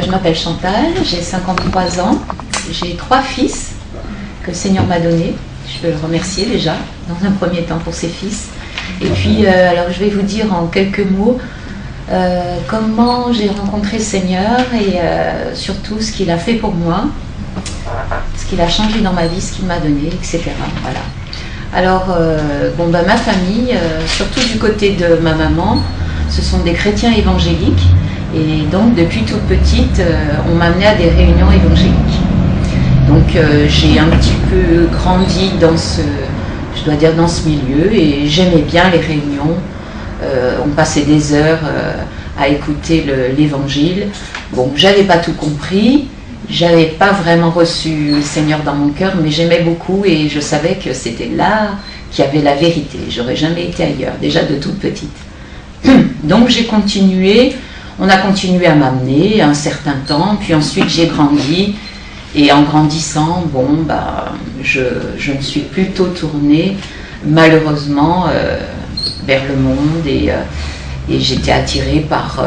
Je m'appelle Chantal, j'ai 53 ans, j'ai 3 fils que le Seigneur m'a donnés. Je veux le remercier déjà, dans un premier temps pour ses fils. Et puis, alors je vais vous dire en quelques mots comment j'ai rencontré le Seigneur et surtout ce qu'il a fait pour moi, ce qu'il a changé dans ma vie, ce qu'il m'a donné, etc. Voilà. Alors, ma famille, surtout du côté de ma maman, ce sont des chrétiens évangéliques. Et donc, depuis toute petite, on m'a amenée à des réunions évangéliques. Donc, j'ai un petit peu grandi dans dans ce milieu et j'aimais bien les réunions. On passait des heures à écouter l'évangile. Bon, j'avais pas tout compris, j'avais pas vraiment reçu le Seigneur dans mon cœur, mais j'aimais beaucoup et je savais que c'était là qu'il y avait la vérité. J'aurais jamais été ailleurs, déjà de toute petite. Donc, j'ai continué. On a continué à m'amener un certain temps, puis ensuite j'ai grandi, et en grandissant, je me suis plutôt tournée, malheureusement, vers le monde, et j'étais attirée par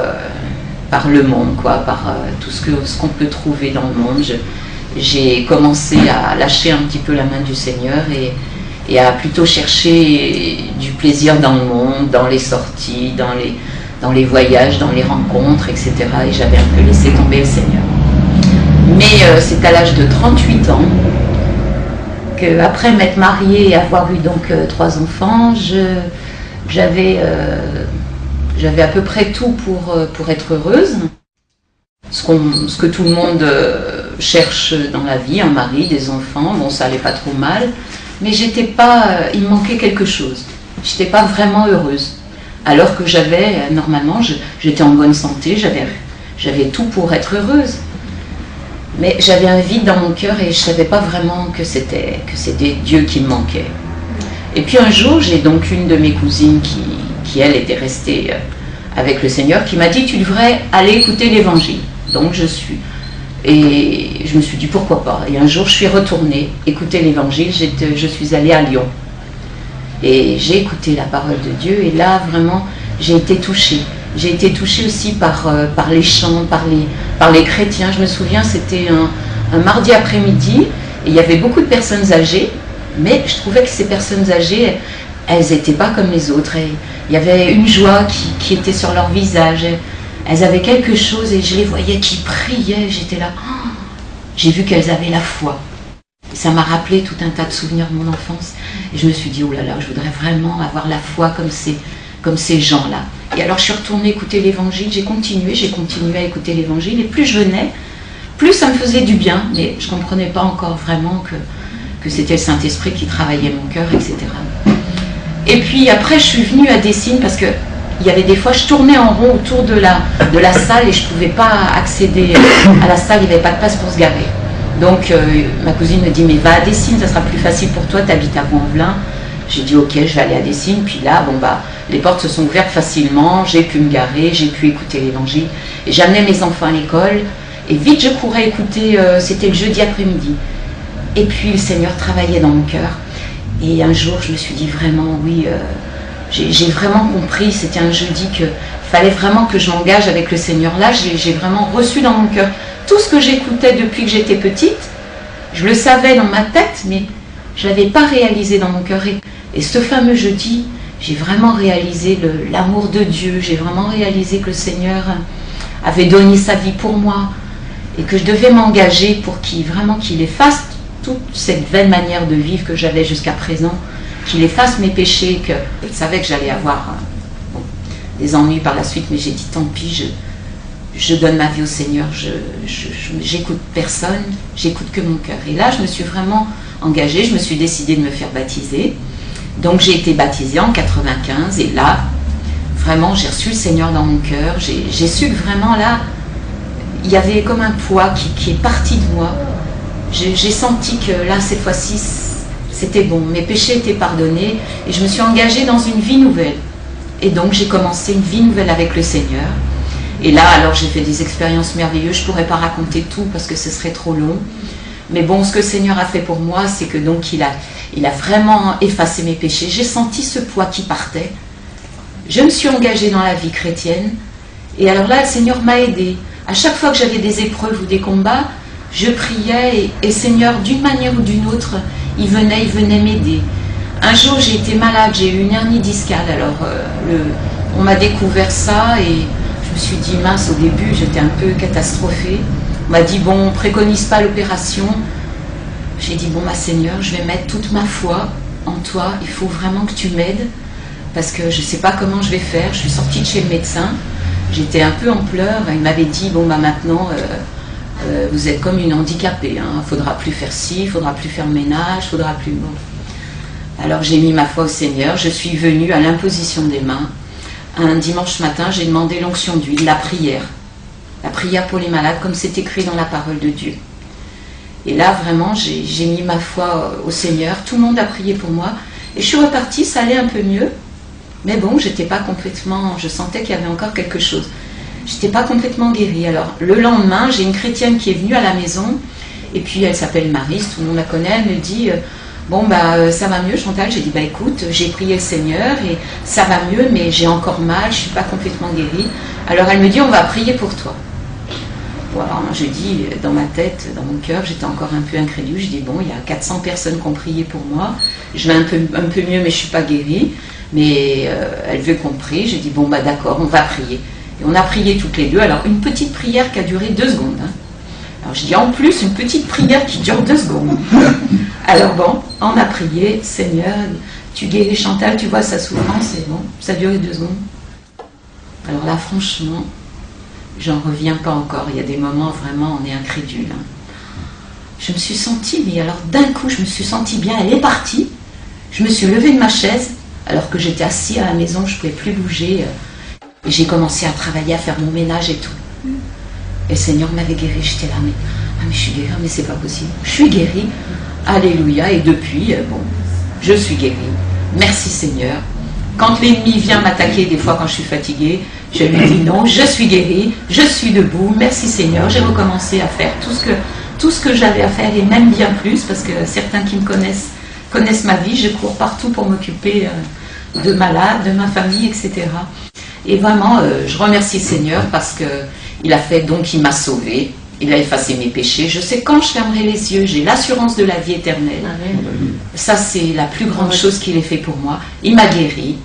le monde, par tout ce qu'on peut trouver dans le monde. J'ai commencé à lâcher un petit peu la main du Seigneur, et à plutôt chercher du plaisir dans le monde, dans les sorties, dans les voyages, dans les rencontres, etc. Et j'avais un peu laissé tomber le Seigneur. Mais c'est à l'âge de 38 ans qu'après m'être mariée et avoir eu donc 3 enfants, j'avais à peu près tout pour être heureuse. Ce que tout le monde cherche dans la vie, un mari, des enfants, bon, ça allait pas trop mal, mais il me manquait quelque chose. J'étais pas vraiment heureuse. Alors que normalement, j'étais en bonne santé, j'avais tout pour être heureuse. Mais j'avais un vide dans mon cœur et je ne savais pas vraiment que c'était Dieu qui me manquait. Et puis un jour, j'ai donc une de mes cousines qui elle, était restée avec le Seigneur, qui m'a dit « Tu devrais aller écouter l'Évangile ». Donc je me suis dit « Pourquoi pas ?» Et un jour, je suis retournée écouter l'Évangile, je suis allée à Lyon. Et j'ai écouté la parole de Dieu et là vraiment j'ai été touchée. J'ai été touchée aussi par les chants, par les chrétiens. Je me souviens, c'était un mardi après-midi et il y avait beaucoup de personnes âgées, mais je trouvais que ces personnes âgées, elles n'étaient pas comme les autres. Et il y avait une joie qui était sur leur visage. Elles avaient quelque chose et je les voyais qui priaient. J'étais là, j'ai vu qu'elles avaient la foi. Ça m'a rappelé tout un tas de souvenirs de mon enfance. Et je me suis dit, oh là là, je voudrais vraiment avoir la foi comme ces gens-là. Et alors je suis retournée écouter l'Évangile, j'ai continué à écouter l'Évangile. Et plus je venais, plus ça me faisait du bien. Mais je ne comprenais pas encore vraiment que c'était le Saint-Esprit qui travaillait mon cœur, etc. Et puis après, je suis venue à Dessines parce que il y avait des fois, je tournais en rond autour de la salle et je ne pouvais pas accéder à la salle, il n'y avait pas de place pour se garer. Donc ma cousine me dit, mais va à Dessines, ça sera plus facile pour toi, tu habites à Vaux-en-Velin. J'ai dit, ok, je vais aller à Dessines. Puis là, les portes se sont ouvertes facilement, j'ai pu me garer, j'ai pu écouter l'Évangile. Et j'amenais mes enfants à l'école, et vite je courais écouter, c'était le jeudi après-midi. Et puis le Seigneur travaillait dans mon cœur. Et un jour, je me suis dit vraiment, oui, j'ai vraiment compris, c'était un jeudi qu'il fallait vraiment que je m'engage avec le Seigneur. Là, j'ai vraiment reçu dans mon cœur tout ce que j'écoutais depuis que j'étais petite. Je le savais dans ma tête, mais je ne l'avais pas réalisé dans mon cœur. Et ce fameux jeudi, j'ai vraiment réalisé l'amour de Dieu. J'ai vraiment réalisé que le Seigneur avait donné sa vie pour moi et que je devais m'engager pour qu'il efface toute cette vaine manière de vivre que j'avais jusqu'à présent, qu'il efface mes péchés, que je savais que j'allais avoir des ennuis par la suite, mais j'ai dit tant pis, je donne ma vie au Seigneur, j'écoute personne, j'écoute que mon cœur. Et là, je me suis vraiment engagée, je me suis décidée de me faire baptiser. Donc j'ai été baptisée en 95 et là, vraiment, j'ai reçu le Seigneur dans mon cœur. J'ai su que vraiment là, il y avait comme un poids qui est parti de moi. J'ai senti que là, cette fois-ci, c'était bon. Mes péchés étaient pardonnés et je me suis engagée dans une vie nouvelle. Et donc j'ai commencé une vie nouvelle avec le Seigneur. Et là, alors j'ai fait des expériences merveilleuses. Je ne pourrais pas raconter tout parce que ce serait trop long. Mais bon, ce que le Seigneur a fait pour moi, c'est que donc il a vraiment effacé mes péchés. J'ai senti ce poids qui partait. Je me suis engagée dans la vie chrétienne. Et alors là, le Seigneur m'a aidée À chaque fois que j'avais des épreuves ou des combats, je priais et Seigneur, d'une manière ou d'une autre, il venait m'aider. Un jour, j'ai été malade, j'ai eu une hernie discale. Alors, on m'a découvert ça et je me suis dit, mince, au début, j'étais un peu catastrophée. On m'a dit, bon, on ne préconise pas l'opération. J'ai dit, bon, Seigneur, je vais mettre toute ma foi en toi. Il faut vraiment que tu m'aides parce que je ne sais pas comment je vais faire. Je suis sortie de chez le médecin. J'étais un peu en pleurs. Il m'avait dit, bon, maintenant, vous êtes comme une handicapée. Il ne faudra plus faire ci, il ne faudra plus faire ménage, il ne faudra plus... Bon. Alors j'ai mis ma foi au Seigneur, je suis venue à l'imposition des mains. Un dimanche matin, j'ai demandé l'onction d'huile, la prière pour les malades, comme c'est écrit dans la parole de Dieu. Et là, vraiment, j'ai mis ma foi au Seigneur, tout le monde a prié pour moi, et je suis repartie, ça allait un peu mieux, mais bon, j'étais pas complètement, je sentais qu'il y avait encore quelque chose. J'étais pas complètement guérie. Alors, le lendemain, j'ai une chrétienne qui est venue à la maison, et puis elle s'appelle Marie, tout le monde la connaît, elle me dit... Bon, ça va mieux, Chantal. J'ai dit, écoute, j'ai prié le Seigneur et ça va mieux, mais j'ai encore mal, je ne suis pas complètement guérie. Alors elle me dit, on va prier pour toi. Bon, alors je dis, dans ma tête, dans mon cœur, j'étais encore un peu incrédule. Je dis, bon, il y a 400 personnes qui ont prié pour moi. Je vais un peu mieux, mais je ne suis pas guérie. Mais elle veut qu'on prie. J'ai dit, bon, d'accord, on va prier. Et on a prié toutes les deux. Alors, une petite prière qui a duré 2 secondes. Hein. Alors je dis, en plus, une petite prière qui dure 2 secondes. Alors bon, on a prié, Seigneur, tu guéris Chantal, tu vois sa souffrance, et bon, ça a duré 2 secondes. Alors là, franchement, j'en reviens pas encore. Il y a des moments, vraiment, on est incrédule. Hein. Je me suis sentie, mais alors d'un coup, je me suis sentie bien, elle est partie. Je me suis levée de ma chaise, alors que j'étais assise à la maison, je ne pouvais plus bouger. Et j'ai commencé à travailler, à faire mon ménage et tout. Et le Seigneur m'avait guérie, j'étais là, mais je suis guérie, mais c'est pas possible. Je suis guérie. Alléluia, et depuis, bon, je suis guérie. Merci Seigneur. Quand l'ennemi vient m'attaquer, des fois quand je suis fatiguée, je lui dis non, je suis guérie, je suis debout, merci Seigneur. J'ai recommencé à faire tout ce que j'avais à faire et même bien plus, parce que certains qui me connaissent ma vie, je cours partout pour m'occuper de malades, de ma famille, etc. Et vraiment, je remercie Seigneur parce qu'il a fait, donc il m'a sauvée. Il a effacé mes péchés. Je sais quand je fermerai les yeux, j'ai l'assurance de la vie éternelle. Amen. Ça, c'est la plus grande chose qu'il ait fait pour moi. Il m'a guéri.